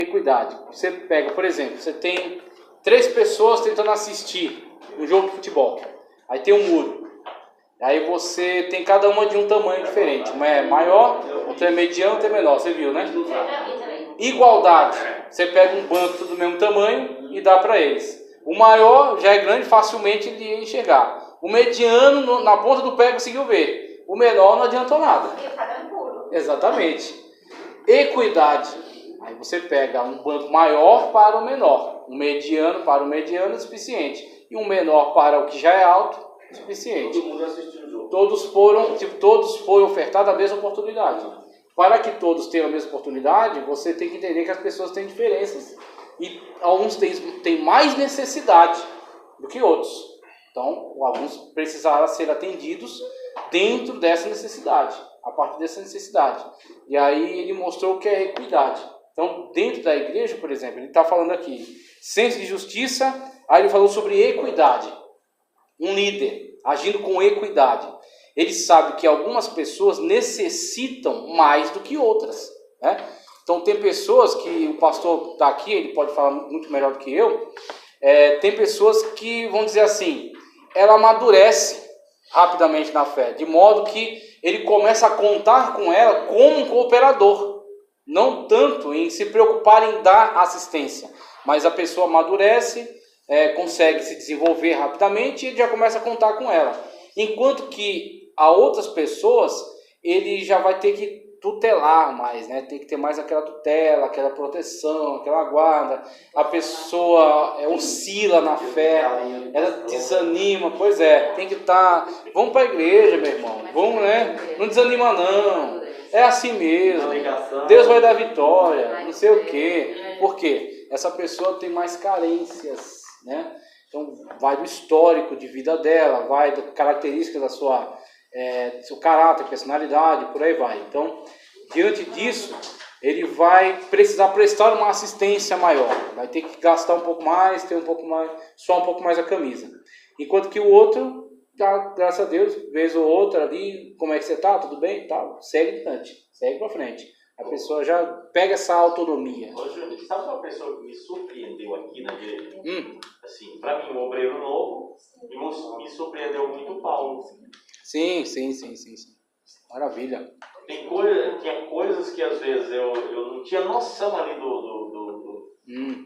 equidade. Você pega, por exemplo, você tem 3 pessoas tentando assistir um jogo de futebol. Aí tem um muro. Aí você tem cada uma de um tamanho diferente. Uma é maior, outra é mediano, outra é menor. Você viu, né? Igualdade. Você pega um banco do mesmo tamanho e dá para eles. O maior já é grande, facilmente ele ia enxergar. O mediano, na ponta do pé, conseguiu ver. O menor não adiantou nada. Exatamente. Equidade. Aí você pega um banco maior para o menor. Um mediano para o mediano é suficiente. E um menor para o que já é alto é suficiente. Todo mundo assistindo o jogo. Todos foram ofertados a mesma oportunidade. Para que todos tenham a mesma oportunidade, você tem que entender que as pessoas têm diferenças. E alguns têm mais necessidade do que outros. Então, alguns precisaram ser atendidos dentro dessa necessidade, a partir dessa necessidade. E aí ele mostrou o que é equidade. Então, dentro da igreja, por exemplo, ele está falando aqui, senso de justiça, aí ele falou sobre equidade. Um líder agindo com equidade. Ele sabe que algumas pessoas necessitam mais do que outras, né? Então, tem pessoas que, o pastor está aqui, ele pode falar muito melhor do que eu, tem pessoas que, vão dizer assim, ela amadurece rapidamente na fé, de modo que ele começa a contar com ela como um cooperador, não tanto em se preocupar em dar assistência, mas a pessoa amadurece, consegue se desenvolver rapidamente e ele já começa a contar com ela. Enquanto que a outras pessoas, ele já vai ter que tutelar mais, né? Tem que ter mais aquela tutela, aquela proteção, aquela guarda. A pessoa oscila na fé, ela desanima. Pois é, tem que estar. Vamos para a igreja, meu irmão. Vamos, né? Não desanima não. É assim mesmo. Deus vai dar vitória. Não sei o quê. Por quê? Essa pessoa tem mais carências, né? Então vai do histórico de vida dela, vai da característica da seu caráter, personalidade, por aí vai. Então, diante disso, ele vai precisar prestar uma assistência maior. Vai ter que gastar um pouco mais, ter um pouco mais, suar um pouco mais a camisa. Enquanto que o outro, graças a Deus, vez ou outra ali, como é que você tá? Tudo bem? Tá, segue adiante, segue para frente. A pessoa já pega essa autonomia. Ô, Júnior, sabe uma pessoa que me surpreendeu aqui na igreja? Assim, para mim, um obreiro novo, me surpreendeu muito o Paulo. Sim. Maravilha. Tinha coisas que às vezes eu não tinha noção ali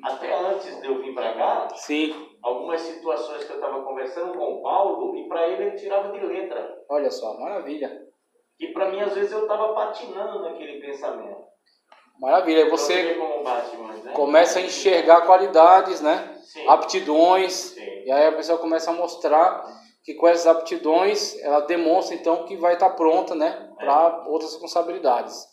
até antes de eu vir para cá. Sim. Algumas situações que eu estava conversando com o Paulo e para ele tirava de letra. Olha só, maravilha. E para mim, às vezes, eu estava patinando naquele pensamento. Maravilha. Aí você como Batman, né? começa a enxergar qualidades, né? Sim. Aptidões. Sim. E aí a pessoa começa a mostrar que com essas aptidões, ela demonstra então que vai estar pronta, né? Para outras responsabilidades.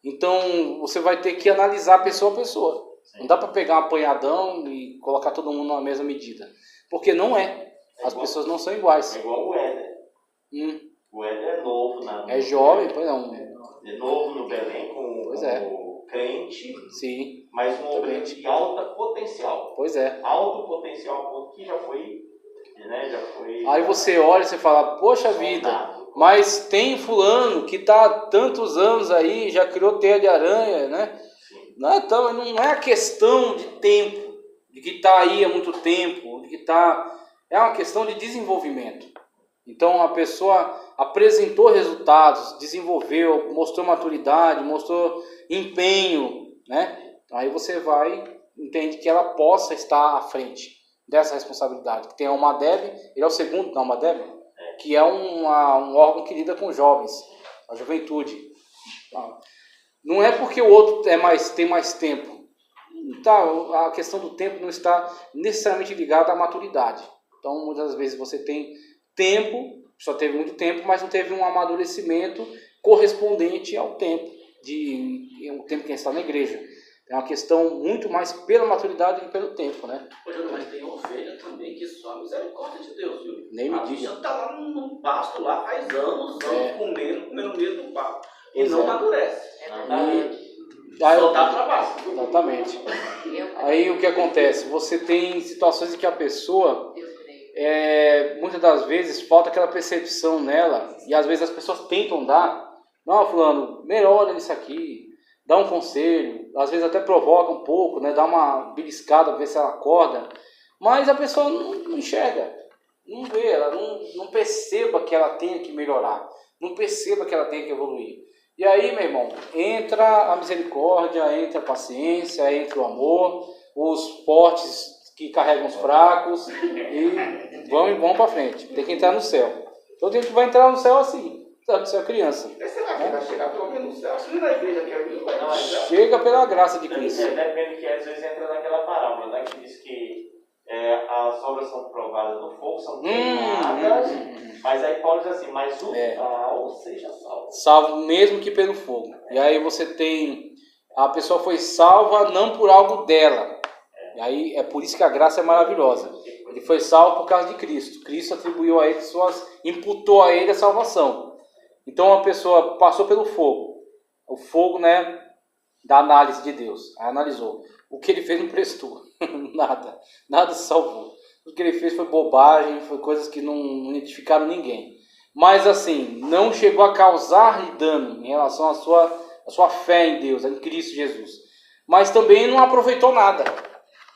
Então, você vai ter que analisar pessoa a pessoa. Sim. Não dá para pegar um apanhadão e colocar todo mundo na mesma medida. Porque não é. As pessoas não são iguais. É igual o Éder. O Éder é novo É jovem, pois não. É novo no Belém, como crente. Sim. Mas um obreiro de alta potencial. Pois é. Alto potencial, que já foi, né? Aí você olha e você fala, poxa vida, mas tem fulano que está há tantos anos aí, já criou teia de aranha, né? Não é a questão de tempo, de que está aí há muito tempo, é uma questão de desenvolvimento. Então a pessoa apresentou resultados, desenvolveu, mostrou maturidade, mostrou empenho, né? Aí você entende que ela possa estar à frente dessa responsabilidade. Tem a Almadeb, ele é o segundo da Almadeb, que é um órgão que lida com jovens, a juventude. Não é porque o outro tem mais tempo. A questão do tempo não está necessariamente ligada à maturidade. Então, muitas vezes você tem tempo, só teve muito tempo, mas não teve um amadurecimento correspondente ao tempo, o tempo que está na igreja. É uma questão muito mais pela maturidade do que pelo tempo, né? Mas tem ovelha também que só a misericórdia de Deus, viu? Nem me diga. A está lá no pasto, lá faz anos comendo o mesmo pasto. E Pois não amadurece. Só dá trabalho. Exatamente. Aí o que acontece? Você tem situações em que a pessoa, muitas das vezes, falta aquela percepção nela, e às vezes as pessoas tentam dar, não, fulano, melhora nisso aqui, dá um conselho, às vezes até provoca um pouco, né? Dá uma beliscada, ver se ela acorda, mas a pessoa não enxerga, não vê, ela não perceba que ela tem que melhorar, não perceba que ela tem que evoluir. E aí, meu irmão, entra a misericórdia, entra a paciência, entra o amor, os fortes que carregam os fracos e vão para frente. Tem que entrar no céu. Todo mundo vai entrar no céu assim, no céu criança. Será que vai chegar pelo menos no céu? Se não é na igreja que é vai no céu. Chega pela graça de Cristo. Depende que às vezes entra naquela parábola, né? Que diz que as obras são provadas no fogo, são queimadas, mas aí Paulo diz assim, mas o tal seja salvo. Salvo mesmo que pelo fogo. E aí você tem, a pessoa foi salva não por algo dela. E aí é por isso que a graça é maravilhosa. Ele foi salvo por causa de Cristo. Cristo atribuiu a ele imputou a ele a salvação. Então a pessoa passou pelo fogo. O fogo, né, da análise de Deus. Aí analisou. O que ele fez não prestou. Nada salvou. O que ele fez foi bobagem, foi coisas que não edificaram ninguém. Mas assim, não chegou a causar dano em relação à sua fé em Deus, em Cristo Jesus. Mas também não aproveitou nada.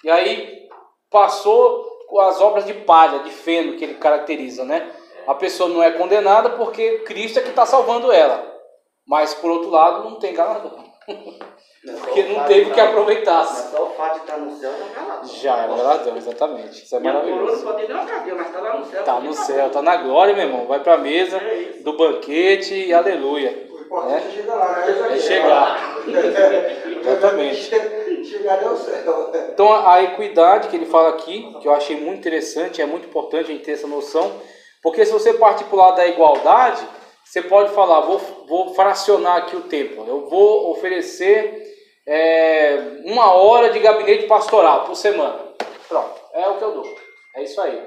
E aí passou com as obras de palha, de feno que ele caracteriza, né? A pessoa não é condenada porque Cristo é que está salvando ela. Mas por outro lado não tem galardão. Porque não teve o que aproveitar. Mas só o fato de estar no céu já é galardão. Já é galardão, exatamente. Isso é maravilhoso. Não pode ter nenhuma cadeia, mas está lá no céu. Está no céu, está na glória, meu irmão. Vai para a mesa do banquete e aleluia. O importante é chegar lá, né? É chegar. Exatamente. Chegar ao céu. Então a equidade que ele fala aqui, que eu achei muito interessante, é muito importante a gente ter essa noção, porque se você partir para o lado da igualdade, você pode falar, vou fracionar aqui o tempo, eu vou oferecer 1 hora de gabinete pastoral por semana. Pronto, é o que eu dou. É isso aí.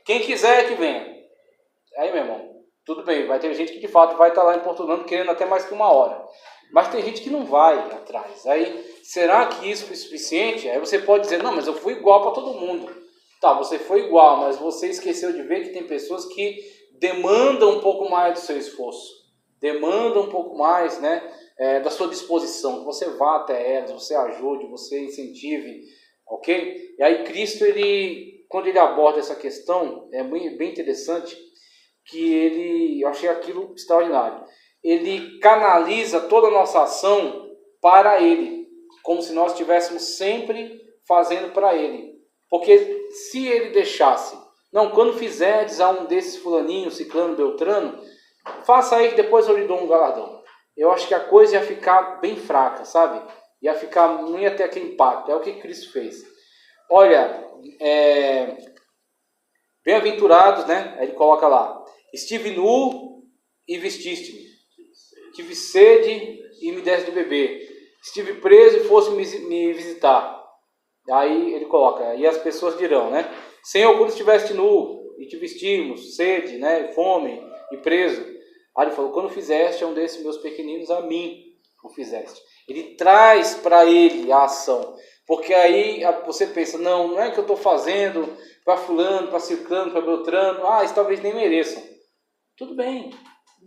Quem quiser que venha. Aí, meu irmão, tudo bem, vai ter gente que de fato vai estar lá importunando, querendo até mais que 1 hora. Mas tem gente que não vai atrás. Aí, será que isso foi suficiente? Aí você pode dizer, não, mas eu fui igual para todo mundo. Tá, você foi igual, mas você esqueceu de ver que tem pessoas que demandam um pouco mais do seu esforço. Demandam um pouco mais, né, da sua disposição. Que você vá até elas, você ajude, você incentive, ok? E aí Cristo, quando ele aborda essa questão, é bem interessante, que eu achei aquilo extraordinário. Ele canaliza toda a nossa ação para ele, como se nós estivéssemos sempre fazendo para ele. Porque se ele deixasse, não, quando fizerdes a um desses fulaninhos, ciclano, beltrano, faça aí que depois eu lhe dou um galardão. Eu acho que a coisa ia ficar bem fraca, sabe? Não ia ter aquele impacto. É o que Cristo fez. Olha, bem-aventurados, né? Ele coloca lá, estive nu e vestiste-me. Tive sede e me deste de beber. Estive preso e fosse me visitar. Aí ele coloca, e as pessoas dirão, né? Senhor, quando estiveste nu e te vestimos, sede, né? Fome e preso. Aí ele falou, quando fizeste a um desses meus pequeninos, a mim o fizeste. Ele traz para ele a ação. Porque aí você pensa, não é que eu estou fazendo para fulano, para ciclano, para beltrano. Eles talvez nem mereçam. Tudo bem.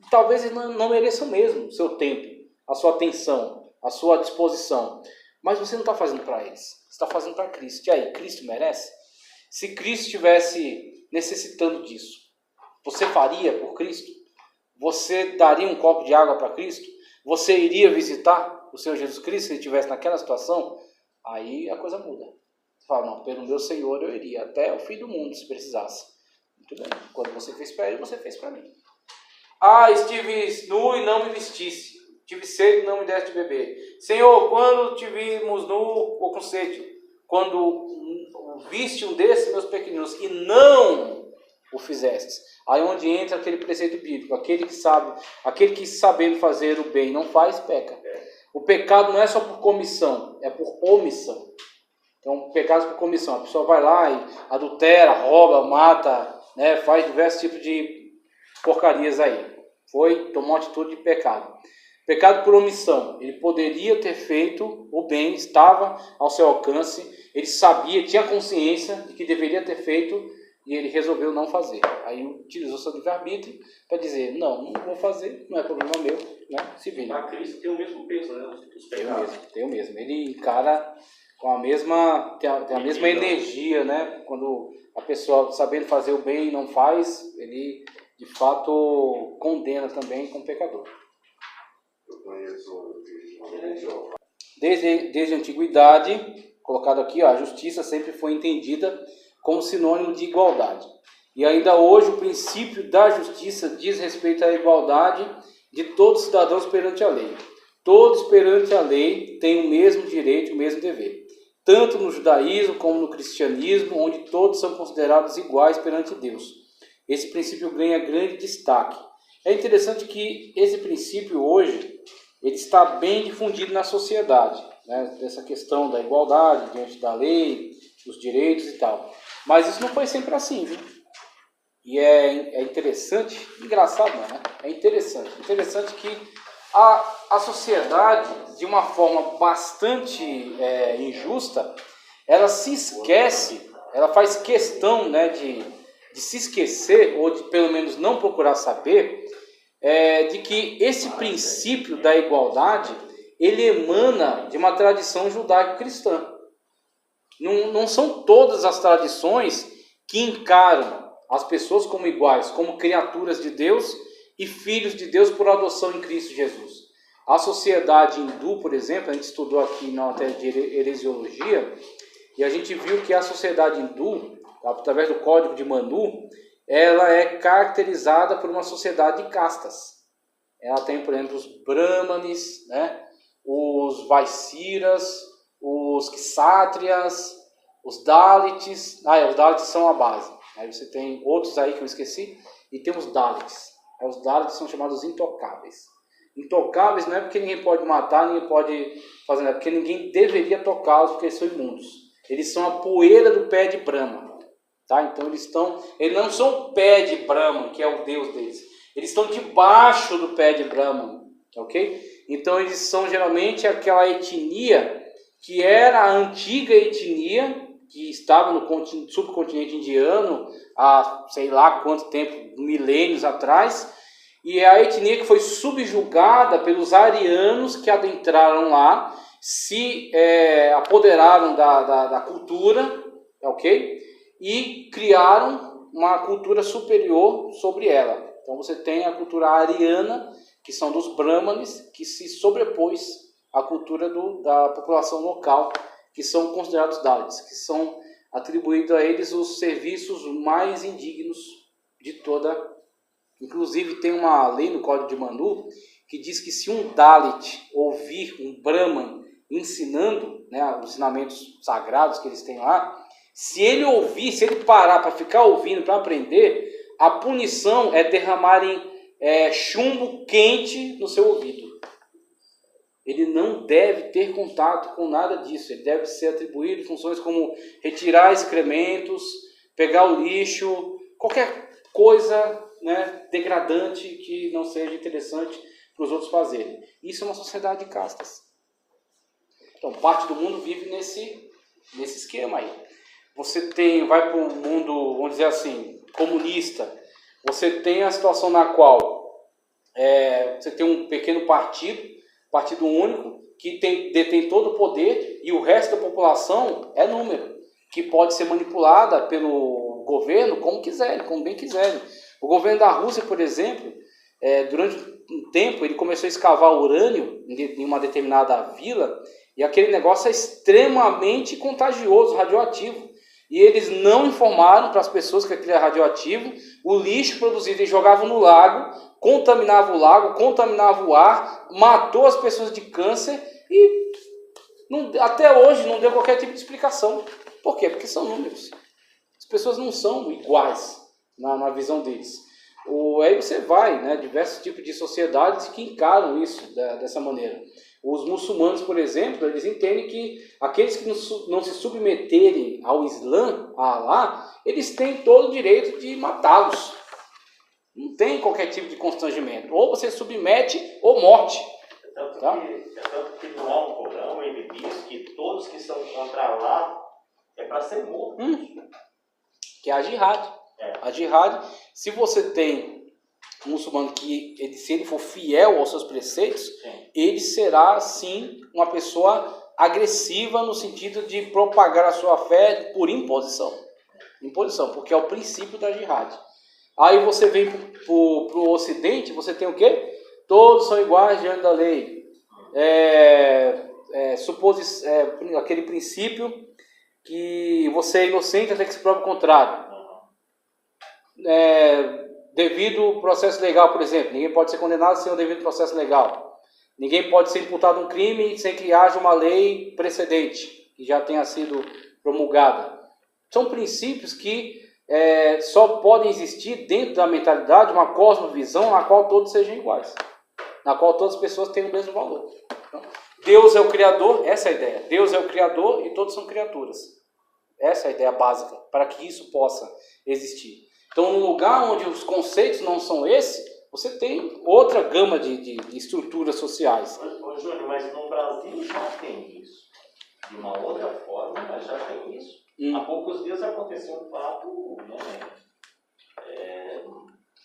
Talvez eles não mereçam mesmo o seu tempo, a sua atenção, a sua disposição. Mas você não está fazendo para eles. Você está fazendo para Cristo. E aí, Cristo merece? Se Cristo estivesse necessitando disso, você faria por Cristo? Você daria um copo de água para Cristo? Você iria visitar o Senhor Jesus Cristo se ele estivesse naquela situação? Aí a coisa muda. Você fala, não, pelo meu Senhor eu iria até o fim do mundo se precisasse. Muito bem. Quando você fez para ele, você fez para mim. Estive nu e não me vestisse. Tive sede e não me deste de beber. Senhor, quando te vimos nu ou com sede, quando viste um desses meus pequeninos e não o fizestes. Aí onde entra aquele preceito bíblico, aquele que sabendo fazer o bem não faz, peca. O pecado não é só por comissão, é por omissão. Então, pecados por comissão. A pessoa vai lá e adultera, rouba, mata, né, faz diversos tipos de porcarias aí. Tomou uma atitude de pecado. Pecado por omissão. Ele poderia ter feito o bem, estava ao seu alcance, ele sabia, tinha consciência de que deveria ter feito, e ele resolveu não fazer. Aí utilizou seu livre-arbítrio para dizer, não vou fazer, não é problema meu, né? Se vira. A Cristo tem o mesmo peso, né? Os pecados. Tem o mesmo. Ele encara com a mesma, tem a mesma energia, né? Quando a pessoa, sabendo fazer o bem, não faz, ele de fato condena também como pecador. Eu conheço Desde a antiguidade, colocado aqui, ó, a justiça sempre foi entendida como sinônimo de igualdade. E ainda hoje o princípio da justiça diz respeito à igualdade de todos os cidadãos perante a lei. Todos perante a lei têm o mesmo direito, o mesmo dever. Tanto no judaísmo como no cristianismo, onde todos são considerados iguais perante Deus. Esse princípio ganha grande destaque. É interessante que esse princípio hoje ele está bem difundido na sociedade, né? Essa questão da igualdade diante da lei, dos direitos e tal. Mas isso não foi sempre assim, viu? E é interessante, engraçado não, né? É interessante que a sociedade, de uma forma bastante injusta, ela se esquece, ela faz questão, né, de se esquecer, ou de pelo menos não procurar saber, de que esse princípio da igualdade, ele emana de uma tradição judaico-cristã. Não são todas as tradições que encaram as pessoas como iguais, como criaturas de Deus e filhos de Deus por adoção em Cristo Jesus. A sociedade hindu, por exemplo, a gente estudou aqui na matéria de heresiologia, e a gente viu que a sociedade hindu, através do Código de Manu, ela é caracterizada por uma sociedade de castas. Ela tem, por exemplo, os brahmanes, né? Os vaishiras, os kshatriyas, os dalits. Os dalits são a base. Aí você tem outros aí que eu esqueci, e tem os dalits. Os dalits são chamados intocáveis. Intocáveis não é porque ninguém pode matar, ninguém pode fazer nada, porque ninguém deveria tocá-los porque eles são imundos. Eles são a poeira do pé de Brahma. Tá? Então eles não são o pé de Brahma, que é o deus deles. Eles estão debaixo do pé de Brahma, ok? Então eles são geralmente aquela etnia que era a antiga etnia que estava no subcontinente indiano há sei lá quanto tempo, milênios atrás, e é a etnia que foi subjugada pelos arianos que adentraram lá, se apoderaram da cultura, ok? E criaram uma cultura superior sobre ela. Então você tem a cultura ariana, que são dos brahmanes, que se sobrepôs à cultura da população local, que são considerados dalits, que são atribuídos a eles os serviços mais indignos de toda. Inclusive tem uma lei no Código de Manu que diz que se um dalit ouvir um brahman ensinando, né, os ensinamentos sagrados que eles têm lá, se ele parar para ficar ouvindo, para aprender, a punição é derramarem chumbo quente no seu ouvido. Ele não deve ter contato com nada disso. Ele deve ser atribuído funções como retirar excrementos, pegar o lixo, qualquer coisa, né, degradante que não seja interessante para os outros fazerem. Isso é uma sociedade de castas. Então, parte do mundo vive nesse esquema aí. Você vai para um mundo, vamos dizer assim, comunista. Você tem a situação na qual você tem um pequeno partido único, que detém todo o poder, e o resto da população é número, que pode ser manipulada pelo governo como quiserem, como bem quiserem. O governo da Rússia, por exemplo, durante um tempo, ele começou a escavar urânio em uma determinada vila, e aquele negócio é extremamente contagioso, radioativo. E eles não informaram para as pessoas que aquilo é radioativo. O lixo produzido eles jogavam no lago, contaminava o lago, contaminava o ar, matou as pessoas de câncer e até hoje não deu qualquer tipo de explicação. Por quê? Porque são números. As pessoas não são iguais na visão deles. Aí você vai, né, diversos tipos de sociedades que encaram isso dessa maneira. Os muçulmanos, por exemplo, eles entendem que aqueles que não se submeterem ao Islã, a Alá, eles têm todo o direito de matá-los. Não tem qualquer tipo de constrangimento. Ou você submete ou morte. Tanto que no Alcorão ele diz que todos que são contra Allah é para ser mortos. que é a jihad. A jihad, se você tem um muçulmano que, se ele for fiel aos seus preceitos, ele será, sim, uma pessoa agressiva no sentido de propagar a sua fé por imposição. Imposição, porque é o princípio da jihad. Aí você vem para o Ocidente, você tem o quê? Todos são iguais diante da lei. Aquele princípio que você é inocente até que se prove o contrário. Devido ao processo legal, por exemplo, ninguém pode ser condenado sem o devido processo legal. Ninguém pode ser imputado um crime sem que haja uma lei precedente, que já tenha sido promulgada. São princípios que só podem existir dentro da mentalidade, uma cosmovisão na qual todos sejam iguais, na qual todas as pessoas têm o mesmo valor. Então, Deus é o Criador, essa é a ideia. Deus é o Criador e todos são criaturas. Essa é a ideia básica, para que isso possa existir. Então, no lugar onde os conceitos não são esses, você tem outra gama de estruturas sociais. Ô, Júnior, mas no Brasil já tem isso. De uma outra forma, mas já tem isso. Há poucos dias aconteceu um fato, né?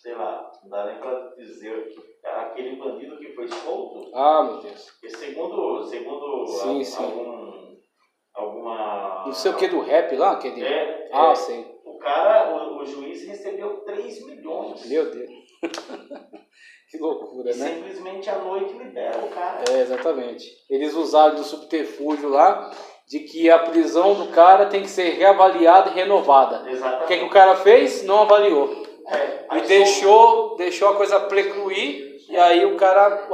Sei lá, não dá nem para dizer, aquele bandido que foi solto. Ah, meu Deus. E segundo alguma... Não sei o que do rap lá? Aquele... sei. O cara, o juiz recebeu 3 milhões. Meu Deus. Que loucura, né? Simplesmente à noite libera o cara. Exatamente. Eles usaram do subterfúgio lá, de que a prisão do cara tem que ser reavaliada e renovada. Exatamente. O que o cara fez? Não avaliou. E deixou a coisa precluir, e aí o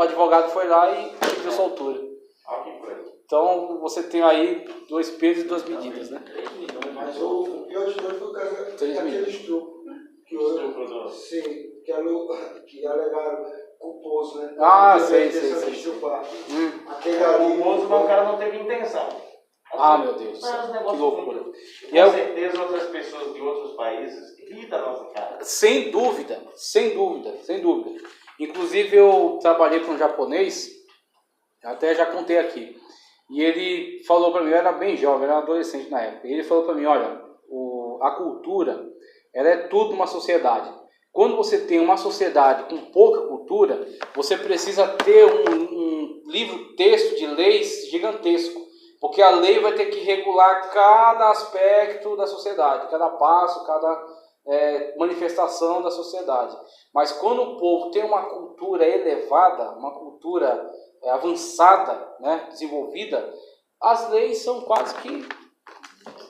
advogado foi lá e pediu soltura. Então você tem aí 2 pesos e 2 medidas, né? 3 milhões, mas o pior de todos foi o caso daquele estupro. Que alegaram culposo, né? Sei. Aquele ali, culposo, mas o cara não teve intenção. Meu Deus, que loucura. Com certeza outras pessoas de outros países ri da nossa cara. Sem dúvida. Inclusive eu trabalhei com um japonês, até já contei aqui, e ele falou para mim, eu era bem jovem, era um adolescente na época, e ele falou para mim, olha, a cultura, ela é tudo uma sociedade. Quando você tem uma sociedade com pouca cultura, você precisa ter um livro-texto de leis gigantesco, porque a lei vai ter que regular cada aspecto da sociedade, cada passo, cada manifestação da sociedade. Mas quando o povo tem uma cultura elevada, uma cultura avançada, né, desenvolvida, as leis são quase que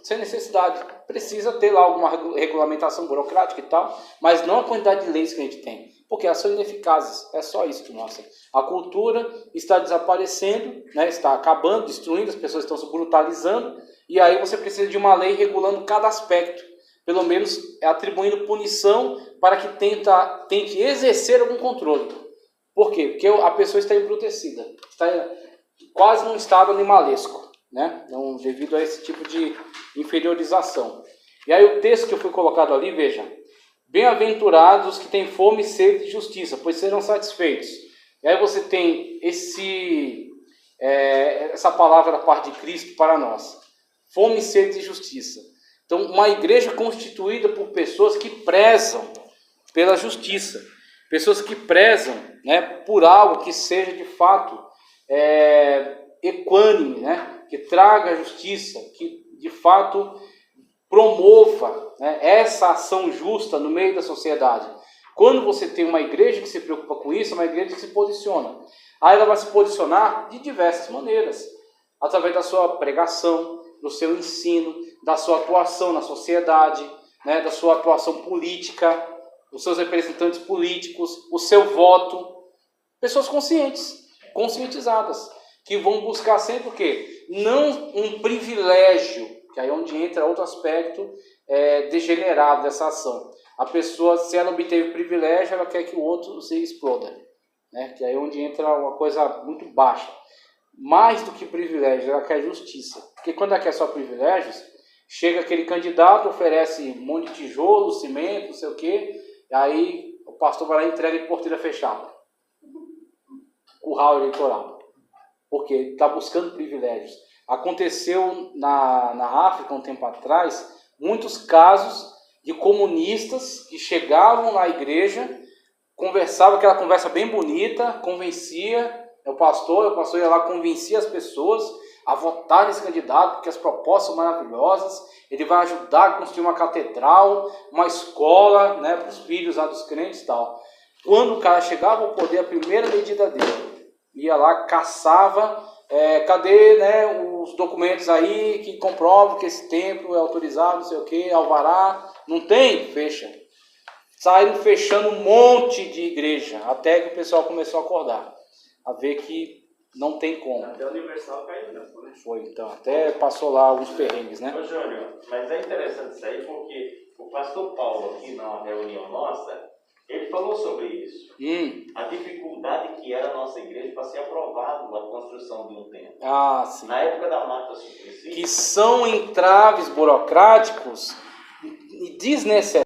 sem necessidade. Precisa ter lá alguma regulamentação burocrática e tal, mas não a quantidade de leis que a gente tem, porque elas são ineficazes. É só isso que mostra. A cultura está desaparecendo, né, está acabando, destruindo, as pessoas estão se brutalizando, e aí você precisa de uma lei regulando cada aspecto, pelo menos atribuindo punição para que tente exercer algum controle. Por quê? Porque a pessoa está embrutecida, está quase num estado animalesco, né? Então, devido a esse tipo de inferiorização. E aí o texto que eu fui colocado ali, veja, bem-aventurados os que têm fome e sede de justiça, pois serão satisfeitos. E aí você tem essa palavra da parte de Cristo para nós, fome e sede de justiça. Então, uma igreja constituída por pessoas que prezam pela justiça, pessoas que prezam, né, por algo que seja de fato equânime, né, que traga a justiça, que de fato promova, né, essa ação justa no meio da sociedade. Quando você tem uma igreja que se preocupa com isso, é uma igreja que se posiciona. Aí ela vai se posicionar de diversas maneiras, através da sua pregação, do seu ensino, da sua atuação na sociedade, né, da sua atuação política, os seus representantes políticos, o seu voto. Pessoas conscientizadas, que vão buscar sempre o quê? Não um privilégio, que aí é onde entra outro aspecto degenerado dessa ação. A pessoa, se ela obteve privilégio, ela quer que o outro se exploda, né? Que aí é onde entra uma coisa muito baixa. Mais do que privilégio, ela quer justiça. Porque quando ela quer só privilégios, chega aquele candidato, oferece um monte de tijolo, cimento, não sei o quê, e aí o pastor vai lá e entrega em porteira fechada. Curral eleitoral. Porque ele está buscando privilégios. Aconteceu na África um tempo atrás, muitos casos de comunistas que chegavam na igreja, conversavam, aquela conversa bem bonita, convencia o pastor ia lá, convencia as pessoas a votar nesse candidato, porque as propostas são maravilhosas, ele vai ajudar a construir uma catedral, uma escola, né, para os filhos lá dos crentes e tal. Quando o cara chegava ao poder, a primeira medida dele, ia lá, caçava, cadê, né, os documentos aí que comprovam que esse templo é autorizado, não sei o que, alvará, não tem? Fecha. Saíram fechando um monte de igreja, até que o pessoal começou a acordar, a ver que não tem como. Até o Universal caiu mesmo, né? Foi, então, até passou lá alguns perrengues, né? Ô, Júnior, mas é interessante isso aí, porque o pastor Paulo, aqui na reunião nossa, ele falou sobre isso. A dificuldade que era a nossa igreja para ser aprovado a construção de um templo. Ah, sim. Na época da Marta Suplicy. Que são entraves burocráticos e desnecessários.